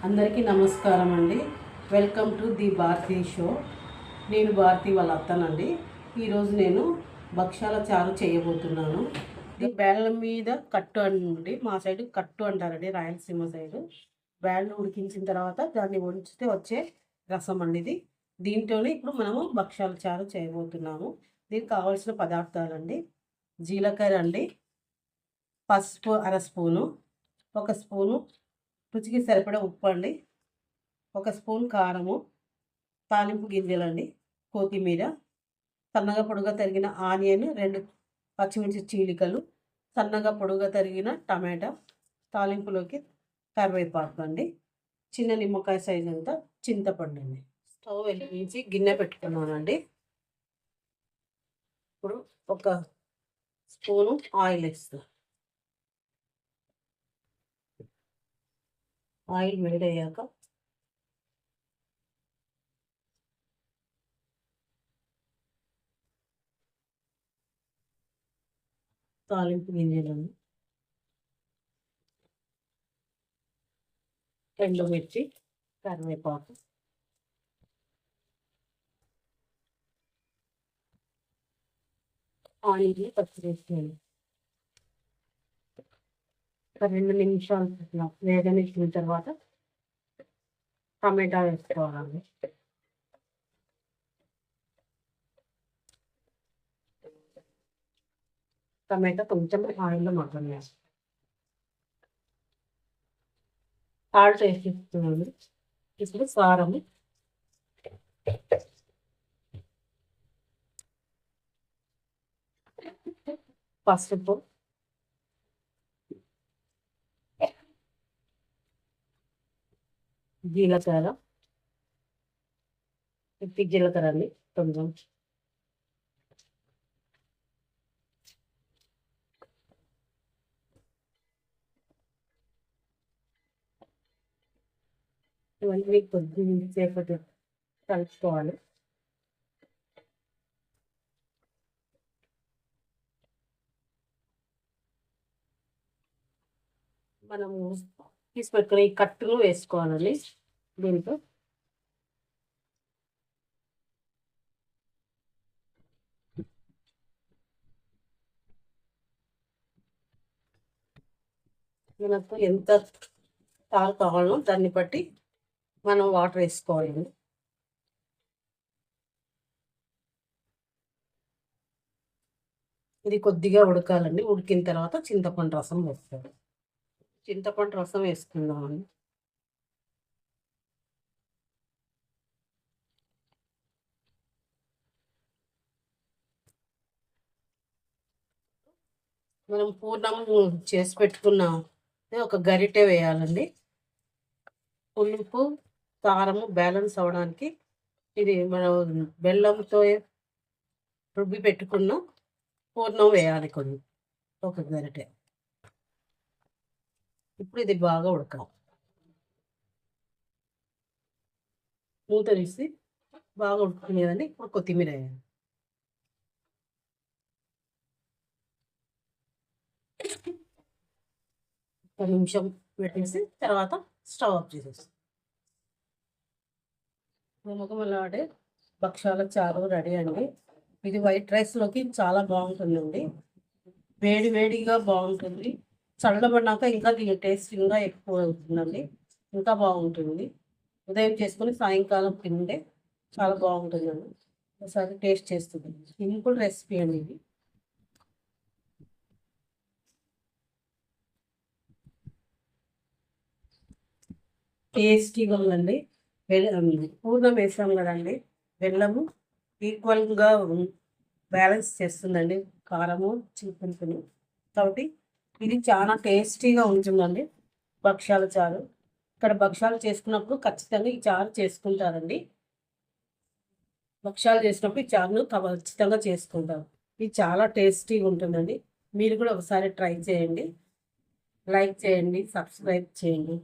అందరికీ నమస్కారం అండి. Welcome to the Bharati show. నేను భారతి వాళ్ళ అత్తనండి. ఈరోజు నేను భక్షాల చారు చేయబోతున్నాను. ఇది బ్యాళ్ళ మీద కట్టు అండి, మా సైడ్ కట్టు అంటారండి, రాయలసీమ సైడు. బ్యాళ్ళు ఉడికించిన తర్వాత దాన్ని ఉంచితే వచ్చే రసం అండి ఇది. దీంట్లోనే ఇప్పుడు మనము భక్షాల చారు చేయబోతున్నాము. దీనికి కావాల్సిన పదార్థాలండి: జీలకర్ర అండి, పసుపు అర స్పూను, 1 స్పూను రుచికి సరిపడా ఉప్పు అండి, 1 స్పూన్ కారము, తాలింపు గింజలండి, కొత్తిమీర, సన్నగా పొడుగా తరిగిన ఆనియన్, 2 పచ్చిమిర్చి చీలికలు, సన్నగా పొడుగా తరిగిన టమాటా, తాలింపులోకి కరివేపాకు అండి, చిన్న నిమ్మకాయ సైజ్ అంతా చింతపండు అండి. స్టవ్ వెలిగించి గిన్నె పెట్టుకున్నానండి. ఇప్పుడు 1 స్పూను ఆయిల్ వేస్తాను. ఆయిల్ వేడయ్యాక తాలింపు గింజలను, ఎండుమిర్చి, కరివేపాకు, ఆయిల్ పచ్చిమిర్చి 2 నిమిషాలు ఇట్లా వేగనిచ్చిన తర్వాత టమాటా వేసుకోవాలండి. టమాటా కొంచెం ఆయిల్లో మగ్గనివ్వాలి. సాల్ట్ వేసిస్తున్నాను. ఇప్పుడు కారం, పసుపు, జీలకర్ర, జీలకర్ర అండి కొంచెం, ఇవన్నీ కొద్దిసేపటి కలుపుకోవాలి. మనము తీసి పెట్టుకుని ఈ కట్టును వేసుకోవాలండి దీంట్లో. మనకు ఎంత పాలు కావాలో దాన్ని బట్టి మనం వాటర్ వేసుకోవాలండి. ఇది కొద్దిగా ఉడకాలండి. ఉడికిన తర్వాత చింతపండు రసం వేస్తారు. చింతపండు రసం వేసుకుందామండి. మనం పూర్ణం చేసి పెట్టుకున్న ఒక గరిటె వేయాలండి. పులుపు కారము బ్యాలెన్స్ అవ్వడానికి ఇది మనం బెల్లంతో రుబ్బి పెట్టుకున్న పూర్ణం వేయాలి కొన్ని, ఒక గరిటె. ఇప్పుడు ఇది బాగా ఉడకాలి. మూత తీసి బాగా ఉడుకునేదండి. ఇప్పుడు కొత్తిమీర వేయాలి. ఒక నిమిషం పెట్టేసి తర్వాత స్టవ్ ఆఫ్ చేసేసి గుమగుమలాడే భక్షాల చారు రెడీ అండి. ఇది వైట్ రైస్లోకి చాలా బాగుంటుందండి. వేడి వేడిగా బాగుంటుంది. చల్లబడినాక ఇంకా దీని టేస్ట్ ఇంకా ఎక్కువ అవుతుందండి, ఇంకా బాగుంటుంది. ఉదయం చేసుకుని సాయంకాలం తింటే చాలా బాగుంటుందండి. ఒకసారి టేస్ట్ చేస్తుంది. సింపుల్ రెసిపీ అండి ఇది. టేస్టీగా ఉందండి. పూర్ణం వేసాం కదండి, బెల్లము ఈక్వల్గా బ్యాలెన్స్ చేస్తుందండి కారము చికెన్. కాబట్టి ఇది చాలా టేస్టీగా ఉంటుందండి భక్షాల చారు. ఇక్కడ భక్షాలు చేసుకున్నప్పుడు ఖచ్చితంగా ఈ చారు చేసుకుంటారండి. భక్షాలు చేసినప్పుడు ఈ చారును ఖచ్చితంగా చేసుకుంటారు. ఇది చాలా టేస్టీగా ఉంటుందండి. మీరు కూడా ఒకసారి ట్రై చేయండి. లైక్ చేయండి, సబ్స్క్రైబ్ చేయండి.